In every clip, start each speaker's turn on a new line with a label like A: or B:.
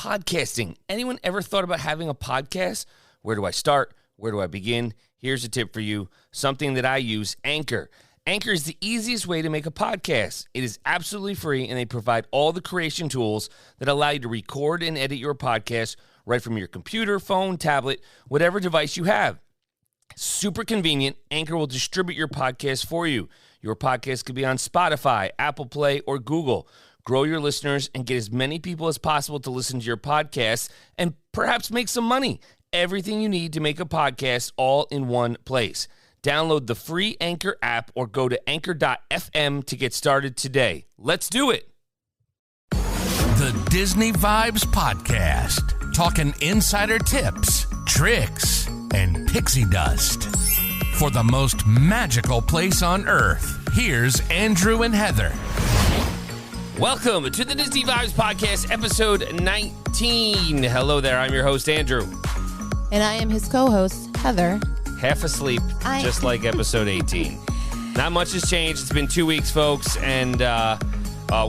A: podcasting. Anyone ever thought about having a podcast? Where do I start? Where do I begin? Here's a tip for you, something that I use, Anchor. Anchor is the easiest way to make a podcast. It is absolutely free, and they provide all the creation tools that allow you to record and edit your podcast right from your computer, phone, tablet, whatever device you have. Super convenient. Anchor will distribute your podcast for you. Your podcast could be on Spotify, Apple Play, or Google. Grow your listeners and get as many people as possible to listen to your podcast and perhaps make some money. Everything you need to make a podcast all in one place. Download the free Anchor app or go to anchor.fm to get started today. Let's do it.
B: The Disney Vibes Podcast. Talking insider tips, tricks, and pixie dust. For the most magical place on earth, here's Andrew and Heather.
A: Welcome to the Disney Vibes Podcast, episode 19. Hello there, I'm your host, Andrew.
C: And I am his co-host, Heather.
A: Half asleep, just like episode 18. Not much has changed. It's been 2 weeks, folks, and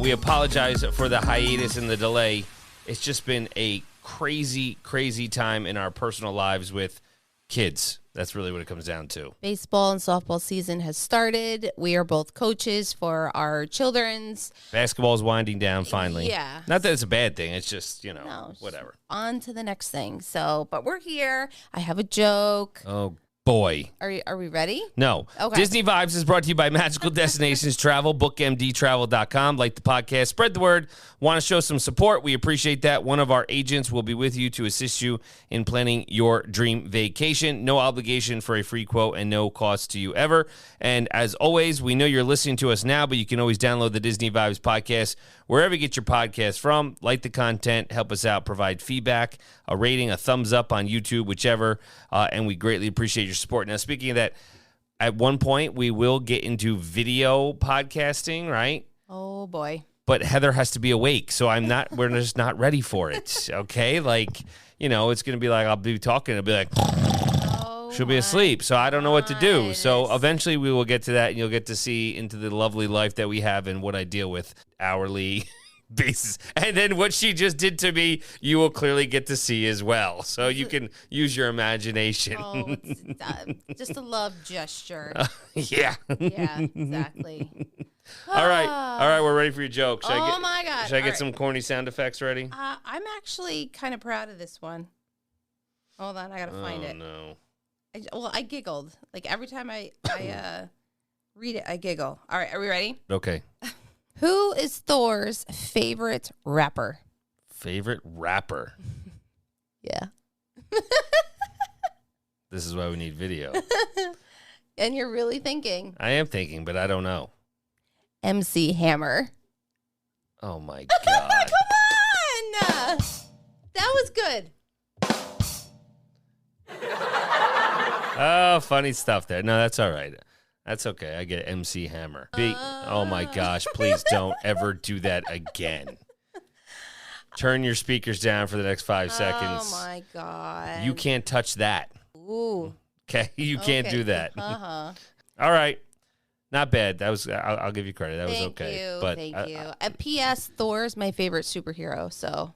A: we apologize for the hiatus and the delay. It's just been a crazy, crazy time in our personal lives with kids. That's really what it comes down to.
C: Baseball and softball season has started. We are both coaches for our children's.
A: Basketball is winding down finally.
C: Yeah.
A: Not that it's a bad thing. It's just,
C: No,
A: whatever.
C: On to the next thing. So, but we're here. I have a joke.
A: Oh, boy.
C: Are we ready?
A: No.
C: Okay.
A: Disney Vibes is brought to you by Magical Destinations Travel, bookmdtravel.com. Like the podcast, spread the word. Want to show some support? We appreciate that. One of our agents will be with you to assist you in planning your dream vacation. No obligation for a free quote and no cost to you ever. And as always, we know you're listening to us now, but you can always download the Disney Vibes podcast wherever you get your podcast from. Like the content, help us out, provide feedback, a rating, a thumbs up on YouTube, whichever, and we greatly appreciate your support. Now, speaking of that, at one point, we will get into video podcasting, right?
C: Oh, boy.
A: But Heather has to be awake, so we're just not ready for it, okay? Like, it's going to be like, I'll be talking, it'll be like, she'll be asleep, so I don't know what to do. So eventually we will get to that, and you'll get to see into the lovely life that we have and what I deal with hourly basis. And then what she just did to me, you will clearly get to see as well. So you can use your imagination.
C: Oh, it's just a love gesture.
A: Yeah.
C: Yeah, exactly.
A: All right, we're ready for your joke.
C: My God.
A: Should I get some corny sound effects ready?
C: I'm actually kind of proud of this one. Hold on, I got to find it.
A: Oh,
C: no. I giggled. Like, every time I read it, I giggle. All right, are we ready?
A: Okay.
C: Who is Thor's favorite rapper?
A: Favorite rapper?
C: Yeah.
A: This is why we need video.
C: And you're really thinking.
A: I am thinking, but I don't know.
C: MC Hammer.
A: Oh, my God.
C: Come on! That was good.
A: Oh, funny stuff there. No, that's all right. That's okay. I get MC Hammer. Oh, my gosh. Please don't ever do that again. Turn your speakers down for the next 5 seconds.
C: Oh, my God.
A: You can't touch that.
C: Ooh.
A: Okay? You can't do that.
C: Uh-huh.
A: All right. Not bad. That was. I'll give you credit. That was okay.
C: Thank you. P.S. Thor's my favorite superhero, so.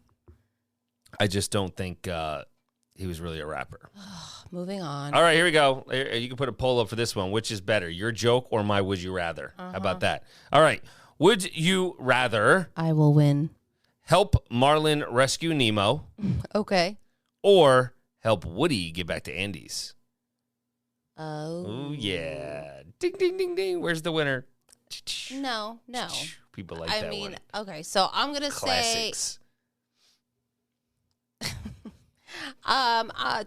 A: I just don't think he was really a rapper.
C: Moving on.
A: All right, here we go. You can put a poll up for this one. Which is better, your joke or my would you rather? How about that? All right. Would you rather
C: I will win.
A: help Marlin rescue Nemo
C: Okay.
A: or help Woody get back to Andy's?
C: Oh.
A: Yeah. Ding, ding, ding, ding. Where's the winner?
C: No.
A: People like that one.
C: Okay, so I'm going to say
A: Classics.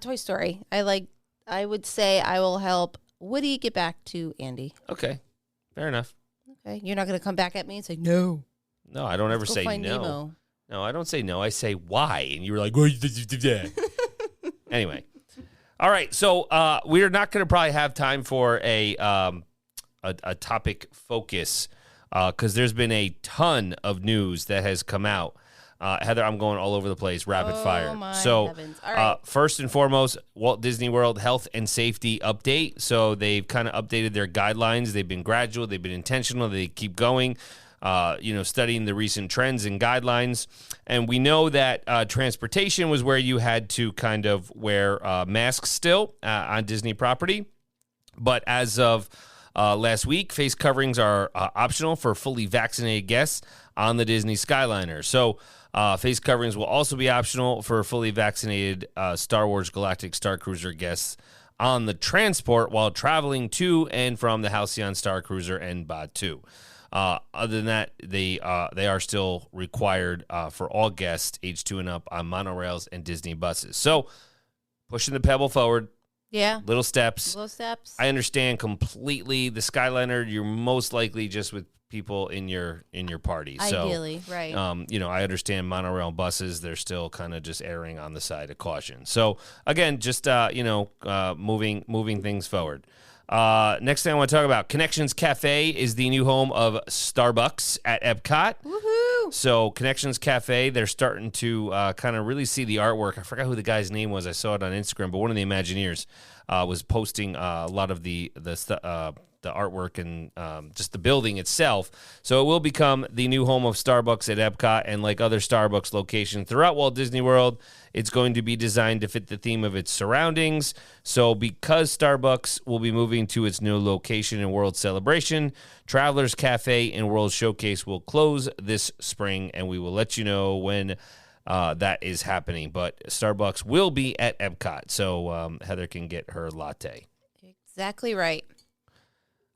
C: Toy Story. I would say I will help Woody get back to Andy.
A: Okay. Fair enough.
C: Okay. You're not going to come back at me and say no.
A: No, I don't ever
C: Go
A: say
C: find
A: no.
C: Nemo.
A: No, I don't say no. I say why. And you were like, why did you do that? Anyway. All right. So we're not going to probably have time for a topic focus because there's been a ton of news that has come out. Heather, I'm going all over the place, rapid fire.
C: My
A: so
C: heavens. All right.
A: First and foremost, Walt Disney World health and safety update. So they've kind of updated their guidelines. They've been gradual. They've been intentional. They keep going. studying the recent trends and guidelines. And we know that transportation was where you had to kind of wear masks still on Disney property. But as of last week, face coverings are optional for fully vaccinated guests on the Disney Skyliner. So face coverings will also be optional for fully vaccinated Star Wars Galactic Star Cruiser guests on the transport while traveling to and from the Halcyon Star Cruiser and Batuu. Other than that, they are still required for all guests age 2 and up on monorails and Disney buses. So pushing the pebble forward.
C: Yeah.
A: Little steps.
C: Little steps.
A: I understand completely. The Skyliner, you're most likely just with people in your party.
C: Ideally,
A: so,
C: right.
A: I understand monorail buses, they're still kind of just erring on the side of caution. So again, just moving things forward. Next thing I want to talk about, Connections Cafe is the new home of Starbucks at Epcot.
C: Woohoo!
A: So Connections Cafe, they're starting to kind of really see the artwork. I forgot who the guy's name was. I saw it on Instagram, but one of the Imagineers was posting a lot of the artwork and just the building itself. So it will become the new home of Starbucks at Epcot, and like other Starbucks locations throughout Walt Disney World, it's going to be designed to fit the theme of its surroundings. So because Starbucks will be moving to its new location in World Celebration, Travelers Cafe and World Showcase will close this spring, and we will let you know when that is happening. But Starbucks will be at Epcot, so Heather can get her latte.
C: Exactly right.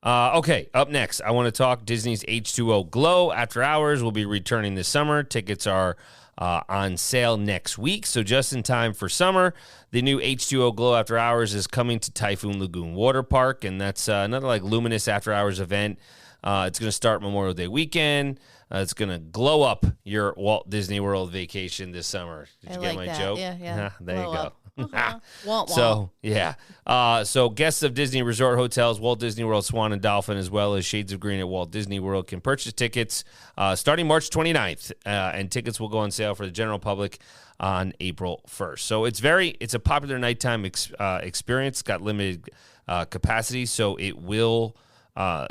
A: Okay, up next, I want to talk Disney's H2o Glow After Hours will be returning this summer. Tickets are on sale next week, so just in time for summer. The new H2o Glow After Hours is coming to Typhoon Lagoon Water Park, and that's another luminous after hours event. It's going to start Memorial Day weekend. It's going to glow up your Walt Disney World vacation this summer. Did you get my joke?
C: Yeah.
A: There
C: glow
A: you go.
C: Up. Womp,
A: So, yeah. So guests of Disney Resort Hotels, Walt Disney World Swan and Dolphin, as well as Shades of Green at Walt Disney World can purchase tickets starting March 29th, and tickets will go on sale for the general public on April 1st. So it's a popular nighttime experience. It's got limited capacity, so it will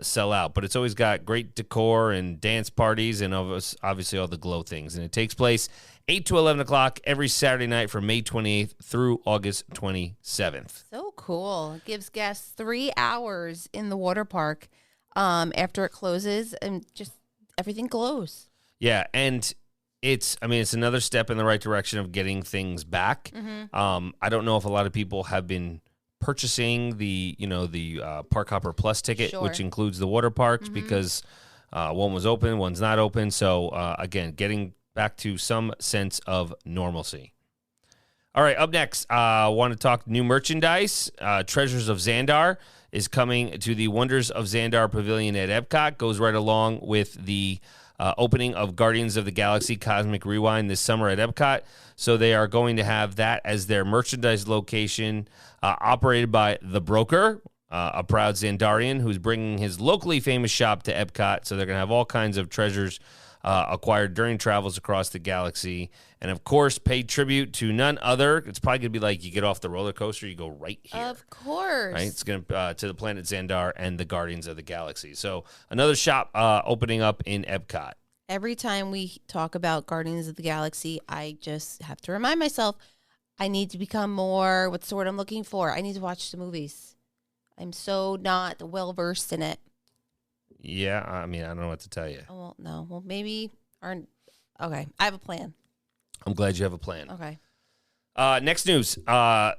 A: sell out. But it's always got great decor and dance parties and obviously all the glow things. And it takes place 8 to 11 o'clock every Saturday night from May 28th through August 27th.
C: So cool. It gives guests 3 hours in the water park after it closes, and just everything glows.
A: Yeah, and it's another step in the right direction of getting things back.
C: Mm-hmm.
A: I don't know if a lot of people have been purchasing the Park Hopper Plus ticket,
C: Sure.
A: which includes the water parks, because one was open, one's not open. So again, getting back to some sense of normalcy. All right, up next, I want to talk new merchandise. Treasures of Xandar is coming to the Wonders of Xandar Pavilion at Epcot. Goes right along with the opening of Guardians of the Galaxy Cosmic Rewind this summer at Epcot. So they are going to have that as their merchandise location, operated by The Broker, a proud Xandarian who's bringing his locally famous shop to Epcot. So they're going to have all kinds of treasures acquired during travels across the galaxy. And, of course, pay tribute to none other. It's probably going to be like you get off the roller coaster, you go right here.
C: Of course.
A: Right? It's going to the planet Xandar and the Guardians of the Galaxy. So another shop opening up in Epcot.
C: Every time we talk about Guardians of the Galaxy, I just have to remind myself, I need to become more, what's the word I'm looking for? I need to watch the movies. I'm so not well-versed in it.
A: Yeah, I don't know what to tell you.
C: Oh, well, no. Well, maybe aren't. Okay, I have a plan.
A: I'm glad you have a plan.
C: Okay.
A: Next news,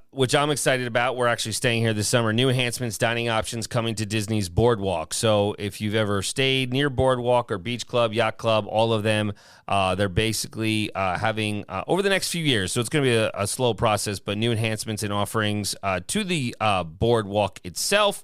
A: which I'm excited about. We're actually staying here this summer. New enhancements, dining options coming to Disney's Boardwalk. So if you've ever stayed near Boardwalk or Beach Club, Yacht Club, all of them, they're basically having, over the next few years, so it's going to be a slow process, but new enhancements and offerings to the Boardwalk itself.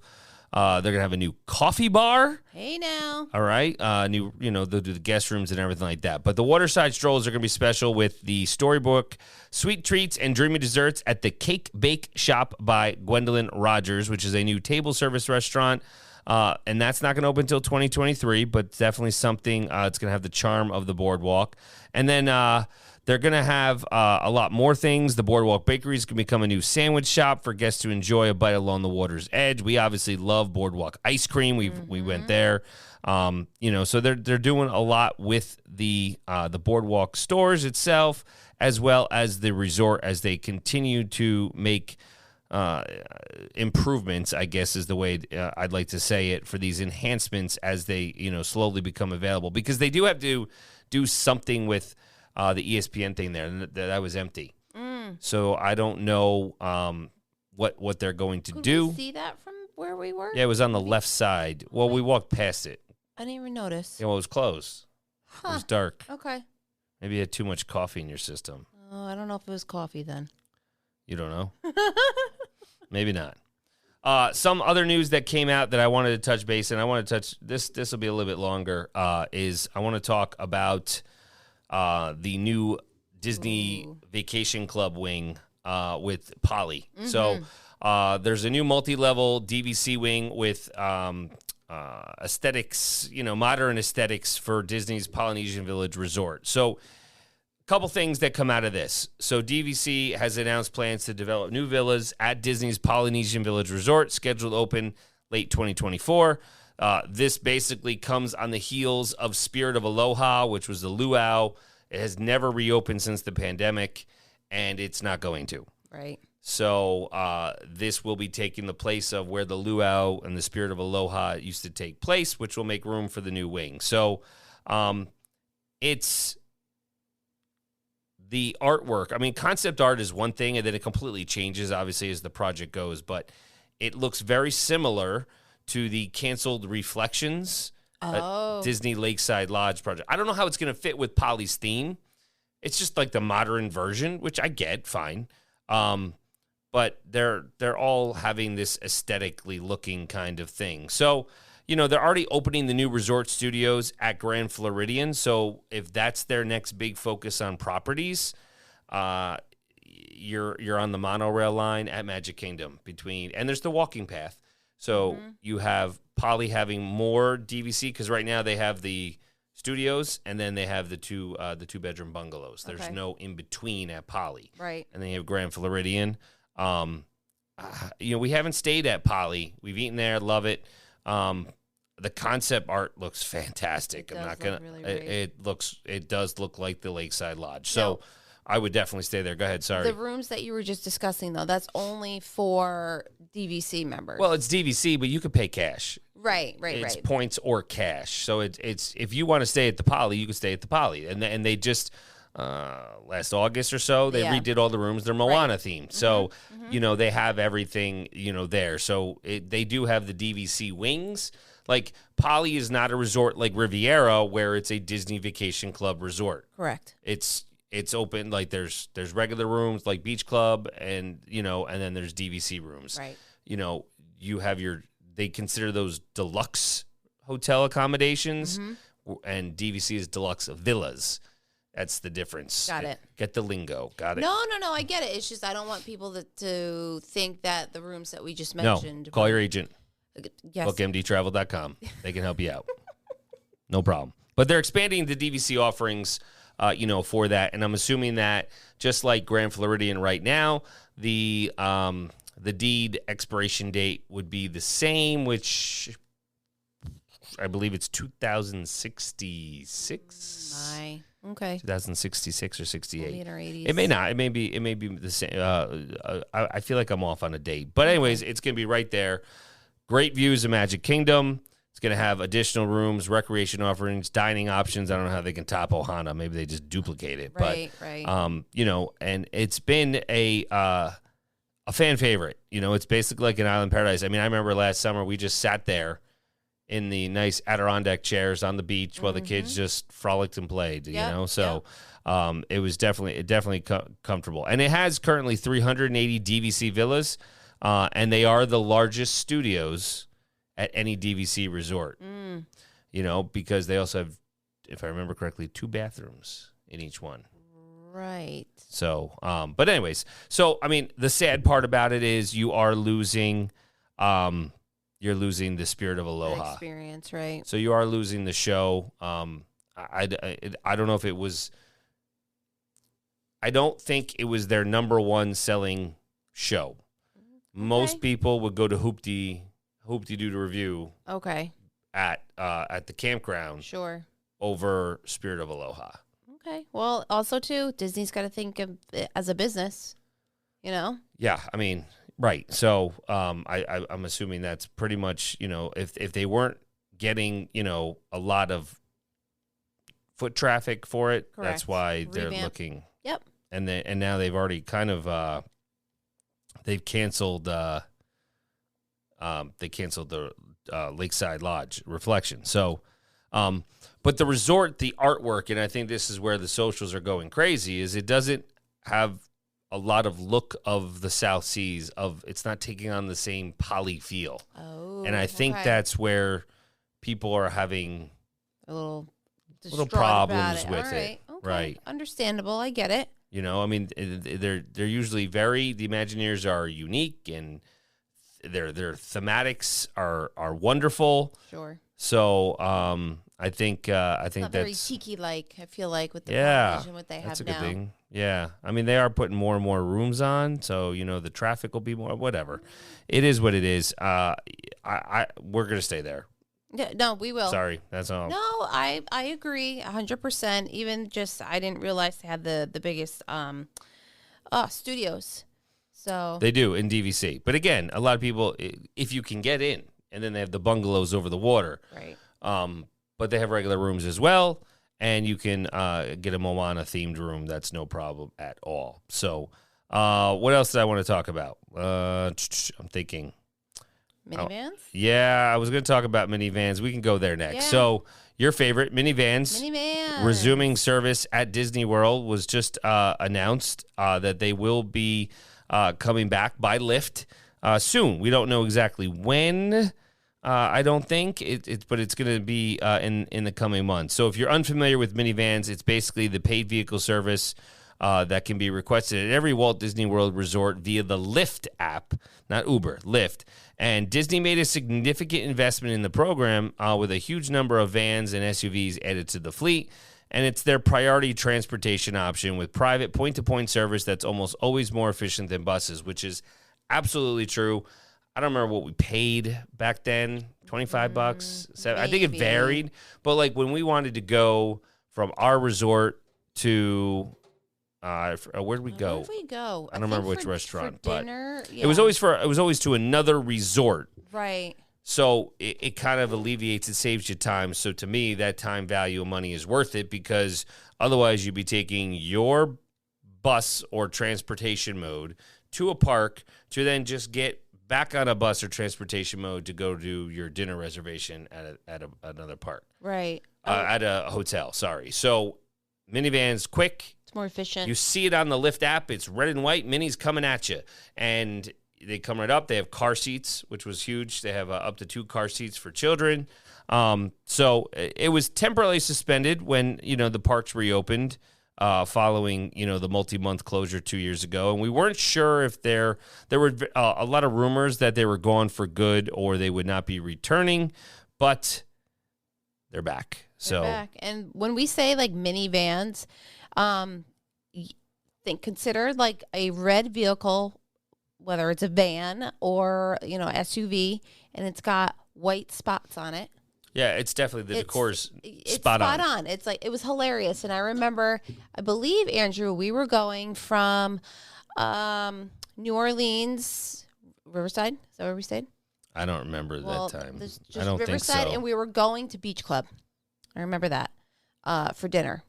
A: They're going to have a new coffee bar.
C: Hey now.
A: All right. New, they'll do the guest rooms and everything like that. But the waterside strolls are going to be special with the Storybook, sweet treats, and dreamy desserts at the Cake Bake Shop by Gwendolyn Rogers, which is a new table service restaurant. And that's not going to open until 2023, but definitely something. It's going to have the charm of the Boardwalk. And then they're going to have a lot more things. The Boardwalk Bakery is going to become a new sandwich shop for guests to enjoy a bite along the water's edge. We obviously love Boardwalk ice cream. We went there So they're doing a lot with the Boardwalk stores itself, as well as the resort, as they continue to make improvements, I guess is the way I'd like to say it, for these enhancements as they, slowly become available, because they do have to do something with the ESPN thing there that was empty. So I don't know what they're going to do.
C: Could we see that from where we were?
A: Yeah, it was on the left side. Well, we walked past it.
C: I didn't even notice.
A: Yeah, well, it was closed. It was dark.
C: Okay.
A: Maybe you had too much coffee in your system.
C: Oh, I don't know if it was coffee then.
A: You don't know? Maybe not. Some other news that came out that I wanted to touch base, and I want to touch this. This will be a little bit longer. Is I want to talk about the new Disney Vacation Club wing with Poly. Mm-hmm. So there's a new multi-level DVC wing with aesthetics, modern aesthetics for Disney's Polynesian Village Resort. So a couple things that come out of this. So DVC has announced plans to develop new villas at Disney's Polynesian Village Resort, scheduled to open late 2024. This basically comes on the heels of Spirit of Aloha, which was the luau. It has never reopened since the pandemic, and it's not going to.
C: Right.
A: So this will be taking the place of where the luau and the Spirit of Aloha used to take place, which will make room for the new wing. So it's the artwork. I mean, concept art is one thing, and then it completely changes, obviously, as the project goes. But it looks very similar to the canceled Reflections Disney Lakeside Lodge project. I don't know how it's going to fit with Poly's theme. It's just like the modern version, which I get, fine. But they're all having this aesthetically looking kind of thing. So, they're already opening the new resort studios at Grand Floridian. So if that's their next big focus on properties, you're on the monorail line at Magic Kingdom and there's the walking path. So you have Poly having more DVC, because right now they have the studios and then they have the two bedroom bungalows. There's no in between at Poly.
C: Right.
A: And then you have Grand Floridian. We haven't stayed at Poly. We've eaten there, love it. The concept art looks fantastic. It does look like the Lakeside Lodge. So I would definitely stay there. Go ahead. Sorry.
C: The rooms that you were just discussing, though, that's only for DVC members.
A: Well, it's DVC, but you could pay cash.
C: Right.
A: It's points or cash. So it's if you want to stay at the Poly, you can stay at the Poly. And they just last August or so, they redid all the rooms. They're Moana themed. So, they have everything, there. So they do have the DVC wings. Like, Poly is not a resort like Riviera where it's a Disney Vacation Club resort.
C: Correct.
A: It's open, like there's regular rooms like Beach Club and then there's DVC rooms.
C: Right.
A: You have they consider those deluxe hotel accommodations, and DVC is deluxe villas. That's the difference.
C: Got it.
A: Get the lingo. Got it.
C: No, I get it. It's just I don't want people to think that the rooms that we just mentioned.
A: No, call your agent.
C: Yes.
A: BookMDTravel.com. They can help you out. No problem. But they're expanding the DVC offerings, for that. And I'm assuming that just like Grand Floridian right now, the deed expiration date would be the same, which I believe it's 2066.
C: Okay.
A: 2066 or 68.
C: In our 80s.
A: It may not. It may be the same. I feel like I'm off on a date. But anyways, it's going to be right there. Great views of Magic Kingdom. It's going to have additional rooms, recreation offerings, dining options. I don't know how they can top Ohana. Maybe they just duplicate it.
C: Right.
A: And it's been a fan favorite. It's basically like an island paradise. I mean, I remember last summer we just sat there in the nice Adirondack chairs on the beach while the kids just frolicked and played, So it was definitely comfortable. And it has currently 380 DVC villas, and they are the largest studios at any DVC resort, because they also have, if I remember correctly, 2 bathrooms in each one.
C: Right.
A: So, but anyways, I mean, the sad part about it is you are losing, you're losing the Spirit of Aloha
C: experience, right?
A: So you are losing the show. I don't know if it was. I don't think it was their number one selling show. Okay. Most people would go to Hoop-Dee-Doo to Review.
C: Okay.
A: at the campground
C: Sure.
A: over Spirit of Aloha.
C: Okay. Well, also too, Disney's got to think of it as a business. You know.
A: Yeah, I mean, right. So I'm assuming that's pretty much, if they weren't getting, a lot of foot traffic for it,
C: Correct.
A: that's why they're
C: Revamp.
A: looking.
C: Yep.
A: And now they've already kind of they've canceled the Lakeside Lodge Reflection. So but the resort, the artwork, and I think this is where the socials are going crazy, is it doesn't have a lot of look of the South Seas. It's not taking on the same poly feel.
C: Oh.
A: And I think that's where people are having
C: a little
A: problems
C: about it.
A: with
C: All right.
A: it.
C: Okay.
A: Right.
C: Understandable. I get it.
A: I mean, they're usually the Imagineers are unique, and their thematics are wonderful.
C: Sure.
A: So I think
C: It's not very
A: that's
C: tiki-like, I feel like, with the Polynesian, what they
A: that's a
C: have
A: good
C: now.
A: thing. Yeah, I mean, they are putting more and more rooms on, so the traffic will be more. Whatever, it is what it is. We're gonna stay there.
C: Yeah, no, we will.
A: Sorry, that's all.
C: No, I agree 100%. Even just, I didn't realize they had the biggest studios. So
A: They do in DVC, but again, a lot of people, if you can get in, and then they have the bungalows over the water.
C: right.
A: But they have regular rooms as well, and you can get a Moana themed room. That's no problem at all. So, what else did I want to talk about? I'm thinking.
C: Minnie Vans?
A: Yeah, I was going to talk about Minnie Vans. We can go there next.
C: Yeah.
A: So, your favorite, Minnie Vans,
C: Minnie Vans.
A: resuming service at Disney World, was just announced that they will be coming back by lift soon. We don't know exactly when. I don't think but it's going to be in the coming months. So if you're unfamiliar with Minnie Vans, it's basically the paid vehicle service that can be requested at every Walt Disney World resort via the Lyft app, not Uber, Lyft. And Disney made a significant investment in the program with a huge number of vans and SUVs added to the fleet. And it's their priority transportation option with private point-to-point service that's almost always more efficient than buses, which is absolutely true. I don't remember what we paid back then, $25. I think it
C: maybe.
A: varied. But like when we wanted to go from our resort to where'd we go?
C: Where did we go?
A: I don't remember
C: think
A: which
C: for
A: restaurant, but
C: dinner,
A: it was always to another resort.
C: right.
A: So it kind of alleviates, it saves you time. So to me, that time value of money is worth it, because otherwise you'd be taking your bus or transportation mode to a park to then just get back on a bus or transportation mode to go do your dinner reservation at another park.
C: Right.
A: At a hotel, sorry. So Minnie Vans, quick.
C: It's more efficient.
A: You see it on the Lyft app. It's red and white. Minnie's coming at you. And they come right up. They have car seats, which was huge. They have up to 2 car seats for children. So it was temporarily suspended when, the parks reopened following, the multi-month closure 2 years ago. And we weren't sure if there were a lot of rumors that they were gone for good or they would not be returning, but they're back.
C: They're back. And when we say like Minnie Vans, consider like a red vehicle, whether it's a van or, SUV, and it's got white spots on it.
A: Yeah, it's definitely, the decor's
C: It's
A: spot on.
C: It's like, it was hilarious. And I remember, I believe, Andrew, we were going from New Orleans, Riverside. Is that where we stayed?
A: I don't remember that time.
C: Just
A: I don't
C: Riverside,
A: think so.
C: and we were going to Beach Club. I remember that for dinner.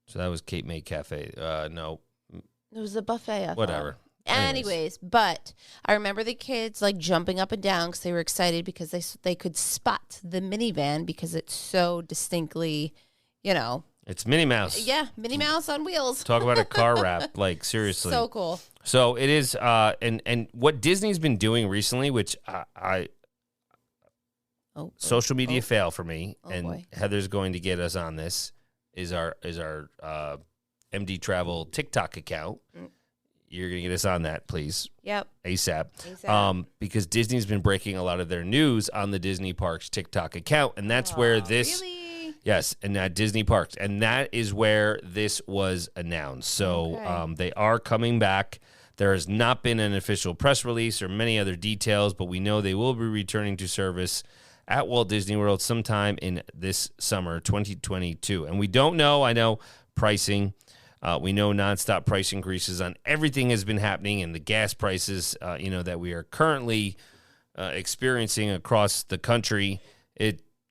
A: So that was Cape May Cafe. No,
C: It was a buffet. I thought.
A: whatever.
C: Anyways, but I remember the kids like jumping up and down because they were excited because they could spot the minivan because it's so distinctly,
A: It's Minnie Mouse.
C: Yeah, Minnie Mouse on wheels.
A: Talk about a car wrap, like seriously.
C: So cool.
A: So it is, and what Disney's been doing recently, which social media fail for me, and
C: boy.
A: Heather's going to get us on this, is our MD Travel TikTok account. You're going to get us on that, please.
C: Yep.
A: ASAP. Because Disney's been breaking a lot of their news on the Disney Parks TikTok account, and that's where this.
C: Really?
A: Yes, and at Disney Parks, and that is where this was announced. So they are coming back. There has not been an official press release or many other details, but we know they will be returning to service at Walt Disney World sometime in this summer, 2022. And we don't know, I know, pricing. We know nonstop price increases on everything has been happening, and the gas prices, that we are currently experiencing across the country.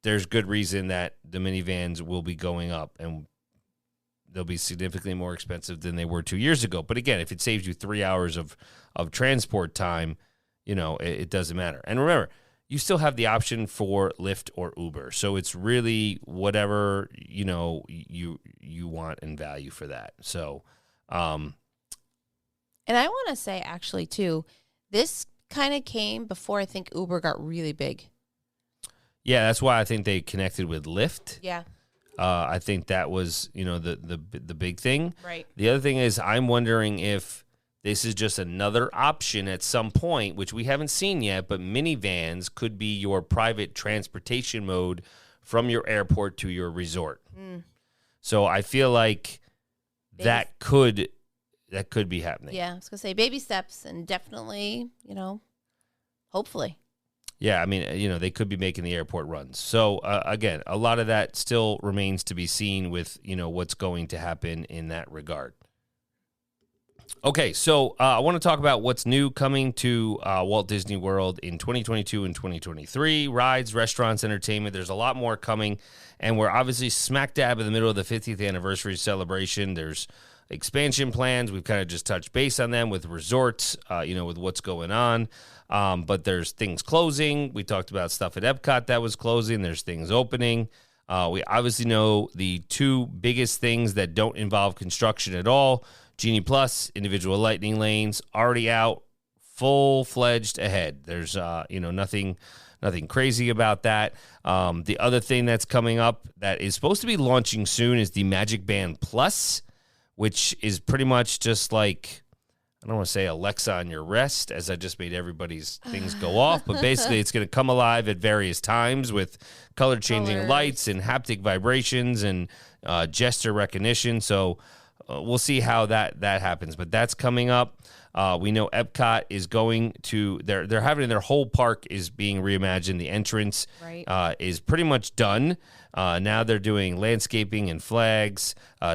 A: There's good reason that the Minnie Vans will be going up, and they'll be significantly more expensive than they were 2 years ago. But again, if it saves you 3 hours of transport time, it doesn't matter. And remember, you still have the option for Lyft or Uber. So it's really whatever, you want and value for that. So,
C: and I want to say actually too, this kind of came before I think Uber got really big.
A: Yeah, that's why I think they connected with Lyft.
C: Yeah.
A: I think that was, the big thing.
C: Right.
A: The other thing is I'm wondering if this is just another option at some point, which we haven't seen yet, but Minnie Vans could be your private transportation mode from your airport to your resort. So I feel like that could be happening.
C: Yeah, I was going to say baby steps, and definitely, hopefully.
A: Yeah, I mean, they could be making the airport runs. So, again, a lot of that still remains to be seen with, what's going to happen in that regard. Okay, so I want to talk about what's new coming to Walt Disney World in 2022 and 2023. Rides, restaurants, entertainment. There's a lot more coming, and we're obviously smack dab in the middle of the 50th anniversary celebration. There's expansion plans. We've kind of just touched base on them with resorts, with what's going on. But there's things closing. We talked about stuff at Epcot that was closing. There's things opening. We obviously know the two biggest things that don't involve construction at all. Genie Plus, individual lightning lanes, already out, full-fledged ahead. There's, nothing crazy about that. The other thing that's coming up that is supposed to be launching soon is the Magic Band Plus, which is pretty much just like, I don't want to say Alexa on your wrist, as I just made everybody's things go off, but basically it's going to come alive at various times with color-changing lights and haptic vibrations and gesture recognition. So we'll see how that happens, but that's coming up. We know Epcot is going to, they're having their whole park is being reimagined. The entrance is pretty much done. Now they're doing landscaping and flags,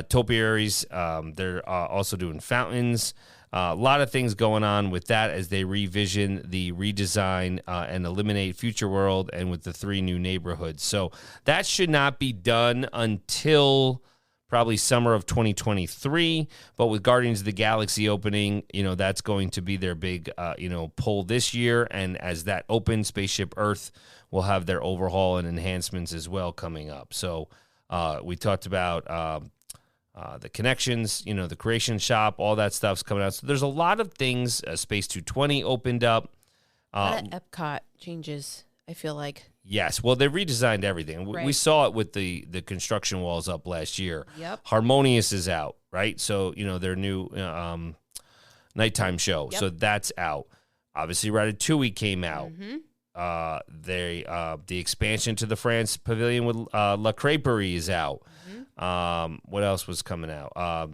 A: topiaries. They're also doing fountains. A lot of things going on with that as they revision the redesign and eliminate Future World and with the 3 new neighborhoods. So that should not be done until probably summer of 2023. But with Guardians of the Galaxy opening, that's going to be their big, pull this year. And as that opens, Spaceship Earth will have their overhaul and enhancements as well coming up. So we talked about the connections, the creation shop, all that stuff's coming out. So there's a lot of things. Space 220 opened up.
C: Epcot changes, I feel like.
A: Yes. Well, they redesigned everything.
C: Right.
A: We saw it with the construction walls up last year.
C: Yep.
A: Harmonious is out, right? So, their new nighttime show. Yep. So that's out. Obviously, Ratatouille came out. The expansion to the France Pavilion with La Crêperie is out. What else was coming out?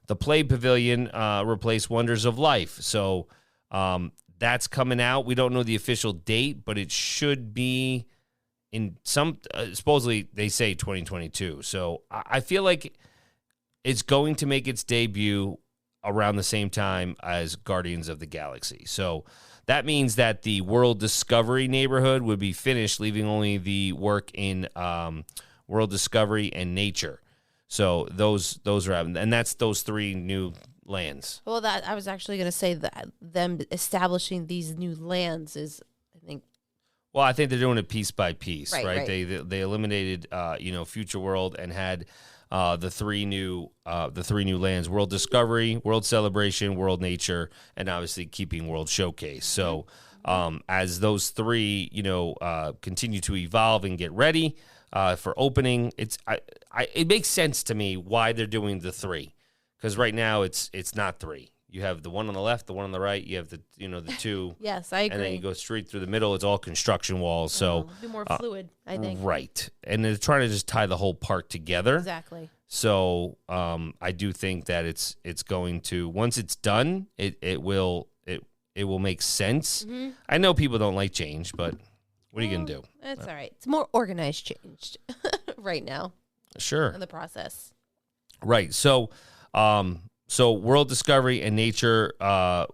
A: The Play Pavilion replaced Wonders of Life. So that's coming out. We don't know the official date, but it should be in some, supposedly they say 2022. So I feel like it's going to make its debut around the same time as Guardians of the Galaxy. So that means that the World Discovery neighborhood would be finished, leaving only the work in World Discovery and Nature. So those are happening, and that's those 3 new lands.
C: Well, that I was actually going to say that them establishing these new lands is, I think.
A: Well, I think they're doing it piece by piece, right?
C: Right.
A: They eliminated Future World and had the three new lands: World Discovery, World Celebration, World Nature, and obviously keeping World Showcase. So as those 3 continue to evolve and get ready for opening, it makes sense to me why they're doing the 3, because right now it's not 3. You have the one on the left, the one on the right. You have the 2.
C: Yes, I agree.
A: And then you go straight through the middle. It's all construction walls. So
C: it'll be more fluid, I think.
A: Right, and they're trying to just tie the whole park together.
C: Exactly.
A: So I do think that it's going to, once it's done, it will make sense. I know people don't like change, but What are you going to do?
C: That's all right. It's more organized changed right now
A: Sure.
C: in the process.
A: Right. So, world discovery and nature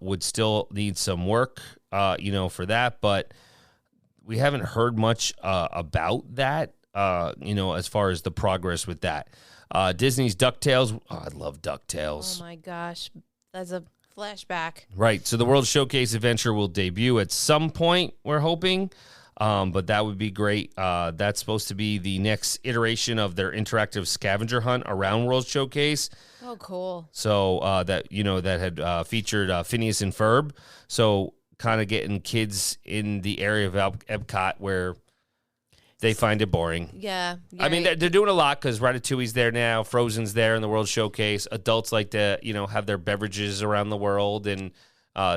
A: would still need some work, for that. But we haven't heard much about that, as far as the progress with that. Disney's DuckTales. Oh, I love DuckTales.
C: Oh, my gosh. That's a flashback.
A: Right. So the World Showcase adventure will debut at some point, we're hoping. But that would be great. That's supposed to be the next iteration of their interactive scavenger hunt around World Showcase.
C: Oh, cool.
A: So that had featured Phineas and Ferb. So kind of getting kids in the area of Epcot where they find it boring.
C: Yeah.
A: I mean, they're doing a lot because Ratatouille's there now, Frozen's there in the World Showcase. Adults like to, have their beverages around the world and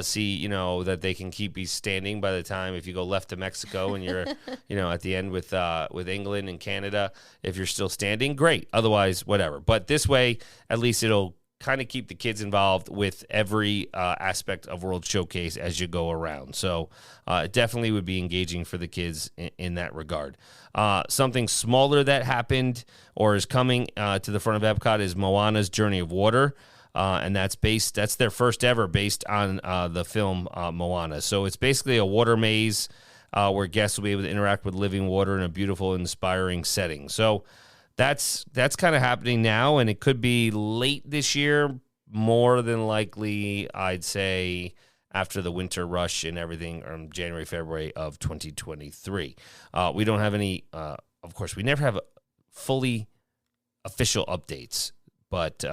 A: see, that they can keep you standing by the time if you go left to Mexico and you're, at the end with England and Canada. If you're still standing, great. Otherwise, whatever. But this way, at least it'll kind of keep the kids involved with every aspect of World Showcase as you go around. So it definitely would be engaging for the kids in that regard. Something smaller that happened or is coming to the front of Epcot is Moana's Journey of Water. And that's their first ever based on the film Moana. So it's basically a water maze where guests will be able to interact with living water in a beautiful, inspiring setting. So that's kind of happening now, and it could be late this year, more than likely, I'd say, after the winter rush and everything, January, February of 2023. We don't have any, of course, we never have fully official updates, but,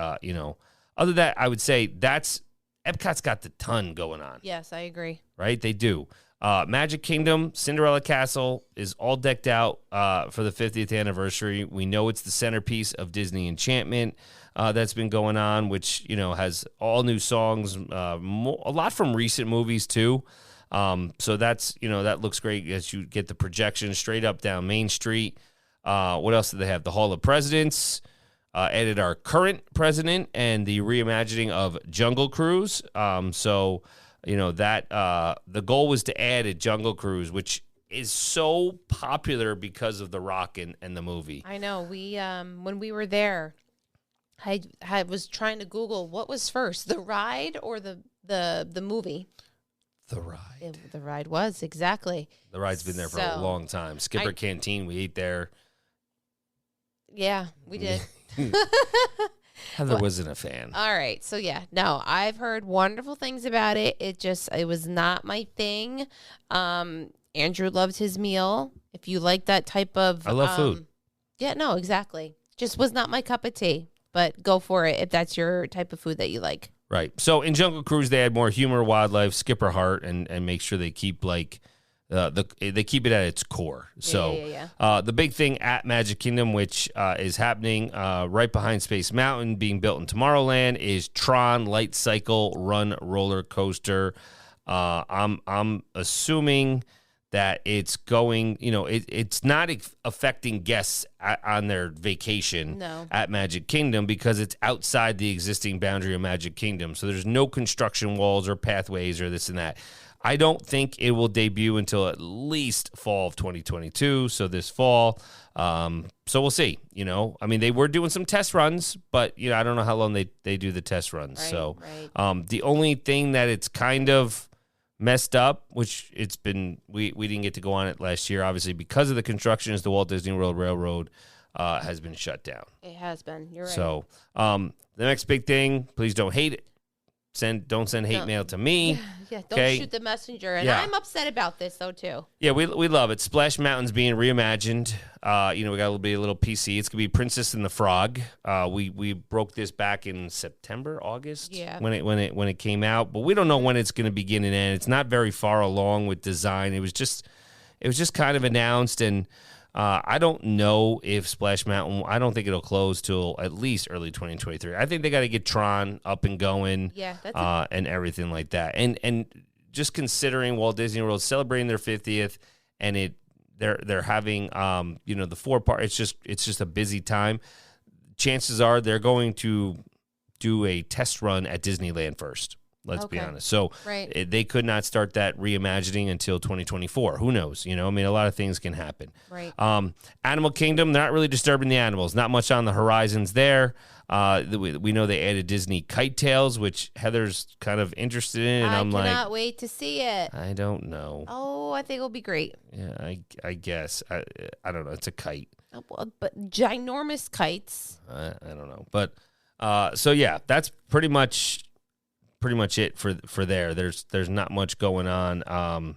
A: other than that, I would say Epcot's got the ton going on.
C: Yes, I agree.
A: Right? They do. Magic Kingdom, Cinderella Castle is all decked out for the 50th anniversary. We know it's the centerpiece of Disney Enchantment that's been going on, which, has all new songs, a lot from recent movies too. So that's, that looks great as you get the projection straight up down Main Street. What else do they have? The Hall of Presidents. Added our current president and the reimagining of Jungle Cruise. So, that the goal was to add a Jungle Cruise, which is so popular because of The Rock and the movie.
C: I know. We when we were there, I was trying to Google what was first, the ride or the movie.
A: The ride.
C: The ride was, exactly.
A: The ride's been there for a long time. Skipper Canteen, we ate there.
C: Yeah, we did.
A: Heather wasn't a fan.
C: All right. So, yeah. No, I've heard wonderful things about it. It was not my thing. Andrew loved his meal. If you like that type of...
A: I love food.
C: Yeah, no, exactly. Just was not my cup of tea. But go for it if that's your type of food that you like.
A: Right. So, in Jungle Cruise, they add more humor, wildlife, skipper heart, and make sure they keep, they keep it at its core. So the big thing at Magic Kingdom, which is happening right behind Space Mountain, being built in Tomorrowland, is Tron Light Cycle Run Roller Coaster. I'm assuming that it's going, it's not affecting guests on their vacation at Magic Kingdom because it's outside the existing boundary of Magic Kingdom. So there's no construction walls or pathways or this and that. I don't think it will debut until at least fall of 2022, so this fall. So we'll see, I mean, they were doing some test runs, but, I don't know how long they do the test runs.
C: Right.
A: The only thing that it's kind of messed up, which it's been, we didn't get to go on it last year, obviously, because of the construction, is the Walt Disney World Railroad has been shut down.
C: It has been. You're right.
A: So the next big thing, please don't hate it. Don't send hate mail to me.
C: Yeah, don't shoot the messenger. And I'm upset about this, though, too.
A: Yeah, we love it. Splash Mountain's being reimagined. We got a little PC. It's going to be Princess and the Frog. We broke this back in September, August when it came out. But we don't know when it's going to begin and end. It's not very far along with design. It was just kind of announced, and I don't know if Splash Mountain, I don't think it'll close till at least early 2023. I think they got to get Tron up and going and everything like that. And just considering Walt Disney World celebrating their 50th and they're having, the 4-part, it's just a busy time. Chances are they're going to do a test run at Disneyland first. Let's be
C: Okay.
A: honest. So
C: Right.
A: they could not start that reimagining until 2024. Who knows? You know, I mean, a lot of things can happen.
C: Right.
A: Animal Kingdom, they're not really disturbing the animals. Not much on the horizons there. We know they added Disney Kite Tales, which Heather's kind of interested in, and I'm
C: I
A: like,
C: cannot wait to see it.
A: I don't know.
C: Oh, I think it'll be great.
A: Yeah, I guess. I don't know. It's a kite.
C: But ginormous kites.
A: I don't know. But so yeah, that's pretty much it for there. There's not much going on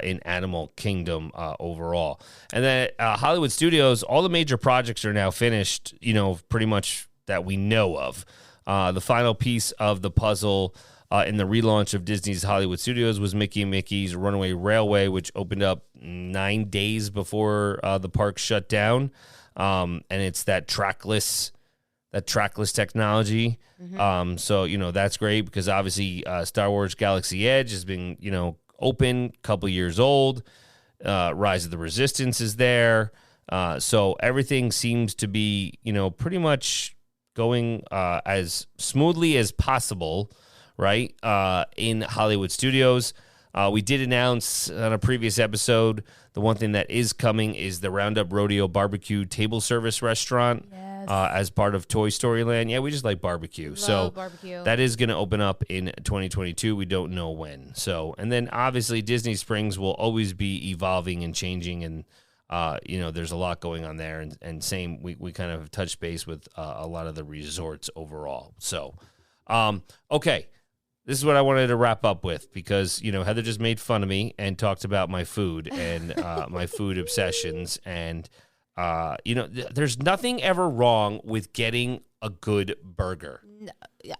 A: in Animal Kingdom overall. And then Hollywood Studios, all the major projects are now finished, you know, pretty much that we know of. The final piece of the puzzle in the relaunch of Disney's Hollywood Studios was Mickey and Mickey's Runaway Railway, which opened up 9 days before the park shut down. And it's that trackless technology. So, you know, that's great because obviously Star Wars Galaxy Edge has been, you know, open, couple years old. Rise of the Resistance is there. So everything seems to be, you know, pretty much going as smoothly as possible, right, in Hollywood Studios. We did announce on a previous episode the one thing that is coming is the Roundup Rodeo Barbecue Table Service Restaurant as part of Toy Story Land. Yeah, we just like barbecue.
C: Love barbecue.
A: That is going to open up in 2022. We don't know when. So, and then obviously Disney Springs will always be evolving and changing, and you know, there's a lot going on there. And same, we kind of touched base with a lot of the resorts overall. So, okay. This is what I wanted to wrap up with because, you know, Heather just made fun of me and talked about my food and my food obsessions. And, you know, there's nothing ever wrong with getting a good burger.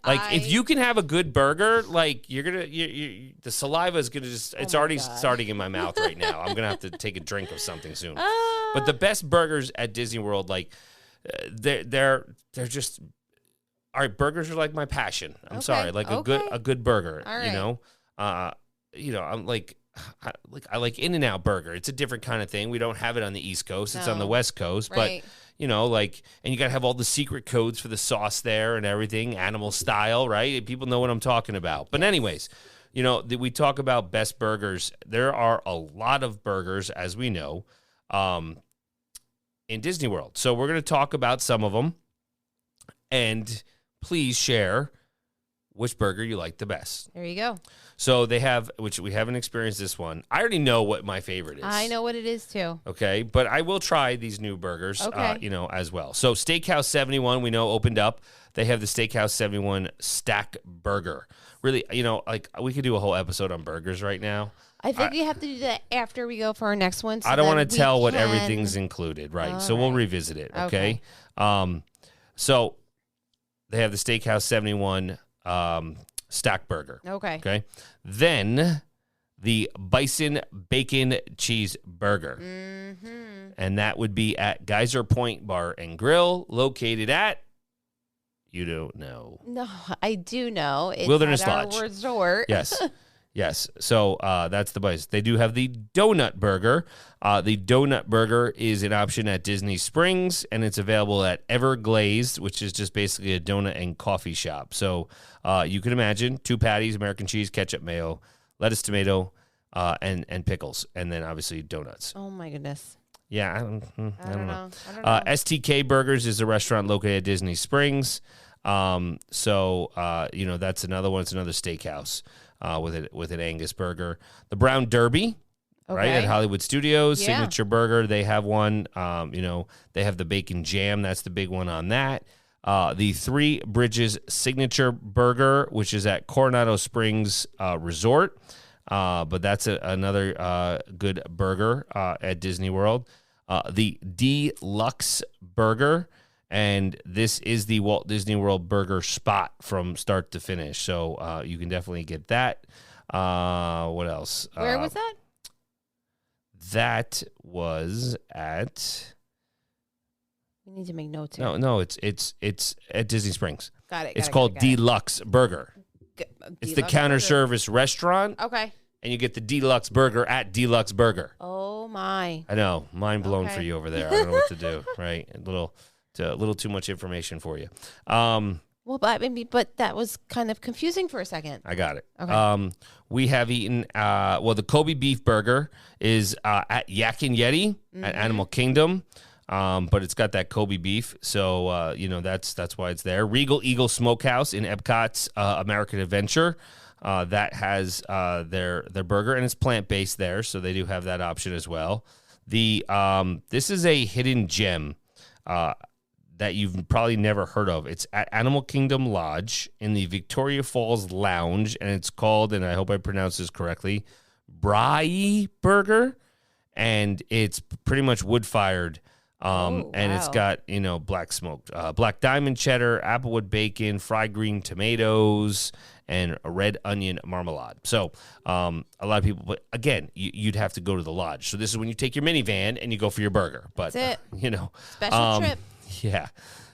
A: Like, if you can have a good burger, like, the saliva is going to just, it's already starting in my mouth right now. I'm going to have to take a drink of something soon. But the best burgers at Disney World, like, they're just... All right, burgers are like my passion. I'm sorry, like a good burger.
C: All right.
A: You know, I'm like I like In-N-Out burger. It's a different kind of thing. We don't have it on the East Coast. It's on the West Coast,
C: right.
A: But you know, like, and you gotta have all the secret codes for the sauce there and everything, animal style, right? People know what I'm talking about. But anyways, you know, we talk about best burgers. There are a lot of burgers, as we know, in Disney World. So we're gonna talk about some of them, and please share which burger you like the best.
C: There you go.
A: So they have, which we haven't experienced this one. I already know what my favorite is.
C: I know what it is too.
A: Okay, but I will try these new burgers, you know, as well. So Steakhouse 71, we know, opened up. They have the Steakhouse 71 Stack Burger. Really, you know, like, we could do a whole episode on burgers right now.
C: I think we have to do that after we go for our next one. So
A: I don't want to tell what everything's included, right? So we'll revisit it, okay? So they have the Steakhouse 71 Stack Burger. Okay. Then the Bison Bacon Cheeseburger.
C: Mm-hmm.
A: And that would be at Geyser Point Bar and Grill, located at, you don't know.
C: No, I do know. It's
A: Wilderness
C: at
A: Lodge.
C: our resort.
A: Yes. Yes. So that's the Bison. They do have the Donut Burger. The Donut Burger is an option at Disney Springs, and it's available at Everglazed, which is just basically a donut and coffee shop. So you can imagine 2 patties, American cheese, ketchup, mayo, lettuce, tomato, and pickles, and then obviously donuts.
C: Oh, my goodness.
A: Yeah, I don't know. STK Burgers is a restaurant located at Disney Springs. So you know, that's another one. It's another steakhouse with an Angus burger. The Brown Derby, right, at Hollywood Studios, signature burger. They have one. You know, they have the bacon jam. That's the big one on that. The Three Bridges signature burger, which is at Coronado Springs Resort. But that's another good burger at Disney World. The Deluxe Burger, and this is the Walt Disney World burger spot from start to finish. So you can definitely get that. What else?
C: Where was that?
A: That was at...
C: We need to make notes here.
A: No, it's at Disney Springs.
C: Got it.
A: It's called Deluxe Burger. It's the counter service restaurant.
C: Okay.
A: And you get the Deluxe Burger at Deluxe Burger.
C: Oh, my.
A: I know. Mind blown for you over there. I don't know what to do, right? A little too much information for you.
C: Well, but that was kind of confusing for a second.
A: I got it.
C: Okay.
A: We have eaten, the Kobe beef burger is at Yak and Yeti at Animal Kingdom, but it's got that Kobe beef, so that's why it's there. Regal Eagle Smokehouse in Epcot's American Adventure, that has their burger, and it's plant-based there, so they do have that option as well. This is a hidden gem that you've probably never heard of. It's at Animal Kingdom Lodge in the Victoria Falls Lounge, and it's called, and I hope I pronounce this correctly, Braai Burger, and it's pretty much wood-fired, and it's got, black smoked, black diamond cheddar, applewood bacon, fried green tomatoes, and a red onion marmalade. So a lot of people, but again, you'd have to go to the lodge. So this is when you take your minivan and you go for your burger. But,
C: That's it.
A: Special
C: trip.
A: Yeah.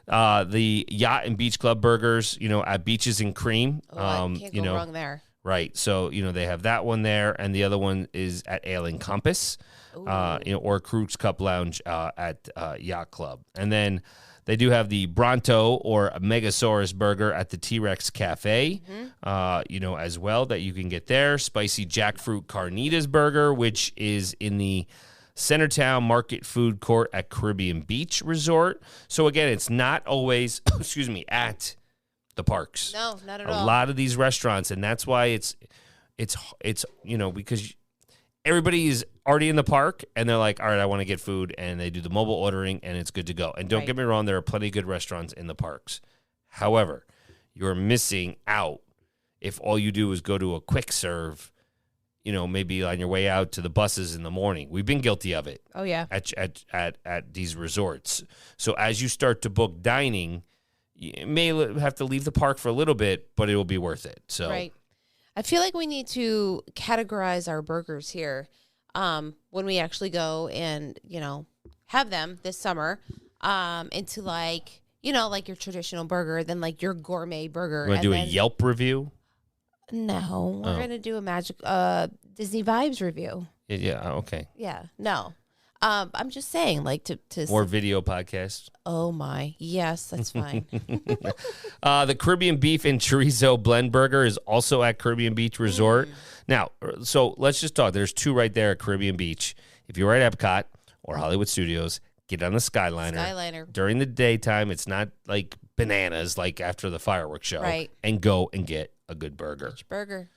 A: The Yacht and Beach Club burgers, at Beaches and Cream.
C: Can't go wrong there.
A: Right. So, they have that one there. And the other one is at Ale and Compass, or Cruise Cup Lounge at Yacht Club. And then they do have the Bronto or Megasaurus burger at the T-Rex Cafe, as well, that you can get there. Spicy Jackfruit Carnitas burger, which is in the Centertown Market Food Court at Caribbean Beach Resort. So again, it's not always, at the parks.
C: No, not at all.
A: A lot of these restaurants, and that's why it's because everybody is already in the park, and they're like, all right, I want to get food, and they do the mobile ordering, and it's good to go. And don't get me wrong, there are plenty of good restaurants in the parks. However, you're missing out if all you do is go to a quick serve, maybe on your way out to the buses in the morning. We've been guilty of it.
C: Oh, yeah.
A: At these resorts. So as you start to book dining, you may have to leave the park for a little bit, but it will be worth it. So
C: Right. I feel like we need to categorize our burgers here when we actually go and, have them this summer into like your traditional burger, then like your gourmet burger.
A: You want to do a Yelp review?
C: No, we're going to do a Disney Vibes review.
A: Yeah, okay.
C: Yeah, no. I'm just saying, like, to
A: Or video podcast.
C: Oh, my. Yes, that's fine.
A: The Caribbean Beef and Chorizo Blend Burger is also at Caribbean Beach Resort. Now, so let's just talk. There's two right there at Caribbean Beach. If you're at Epcot or Hollywood Studios, get on the Skyliner. During the daytime, it's not like bananas like after the fireworks show.
C: Right.
A: And go and get a good burger.
C: Which burger?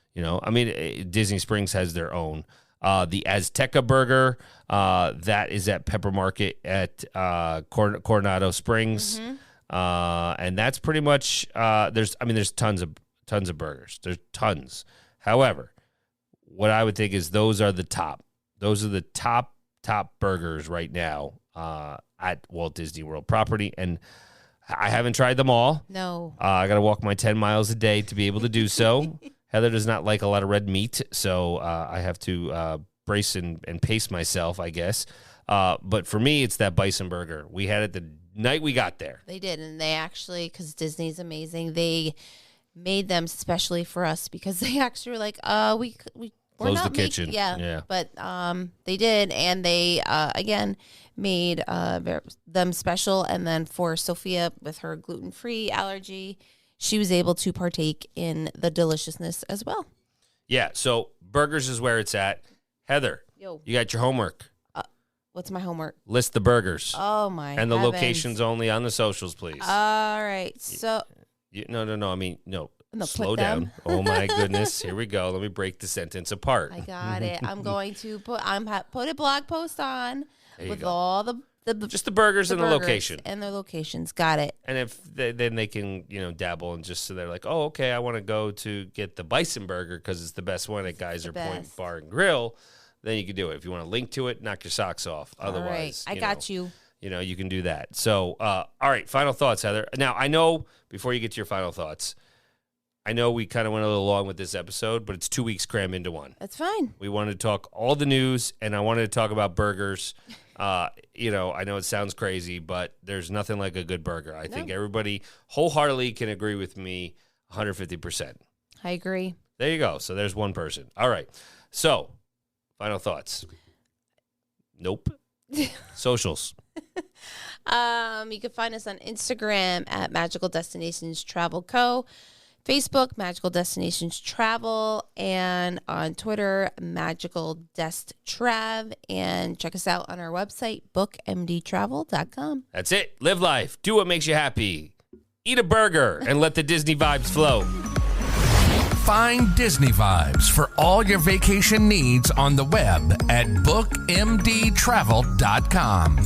A: Disney Springs has their own. The Azteca Burger, that is at Pepper Market at Coronado Springs. And that's pretty much, there's tons of burgers. There's tons. However, what I would think is those are the top. Those are the top burgers right now at Walt Disney World Property. And I haven't tried them all.
C: No.
A: I got to walk my 10 miles a day to be able to do so. Heather does not like a lot of red meat, so I have to brace and pace myself, I guess. But for me, it's that bison burger. We had it the night we got there.
C: They did, and they actually, because Disney's amazing, they made them specially for us because they actually were like, we're
A: Close
C: not
A: the kitchen.
C: Yeah. But they did, and they, again, made them special. And then for Sophia with her gluten-free allergy, she was able to partake in the deliciousness as well.
A: Yeah, so burgers is where it's at. Heather, you got your homework.
C: What's my homework?
A: List the burgers.
C: Oh, my
A: And the
C: heavens.
A: locations only on the socials, please.
C: All right, so...
A: No, slow down. Oh, my goodness. Here we go. Let me break the sentence apart.
C: I got it. I'm going to put a blog post on with all the
A: just the burgers and the location
C: and their locations. Got it.
A: And if then they can dabble and just so they're like, oh, okay, I want to go to get the bison burger because it's the best one at Geyser Point Bar and Grill. Then you can do it. If you want to link to it, knock your socks off. Otherwise,
C: all right. I got you.
A: You can do that. So, all right, final thoughts, Heather. Now, I know before you get to your final thoughts, I know we kind of went a little long with this episode, but it's 2 weeks crammed into one.
C: That's fine.
A: We wanted to talk all the news, and I wanted to talk about burgers. I know it sounds crazy, but there's nothing like a good burger. I think everybody wholeheartedly can agree with me 150%.
C: I agree.
A: There you go. So there's one person. All right. So, final thoughts. Nope. Socials.
C: You can find us on Instagram at Magical Destinations Travel Co., Facebook, Magical Destinations Travel, and on Twitter, Magical Dest Trav. And check us out on our website, bookmdtravel.com.
A: That's it. Live life. Do what makes you happy. Eat a burger and let the Disney vibes flow.
B: Find Disney Vibes for all your vacation needs on the web at bookmdtravel.com.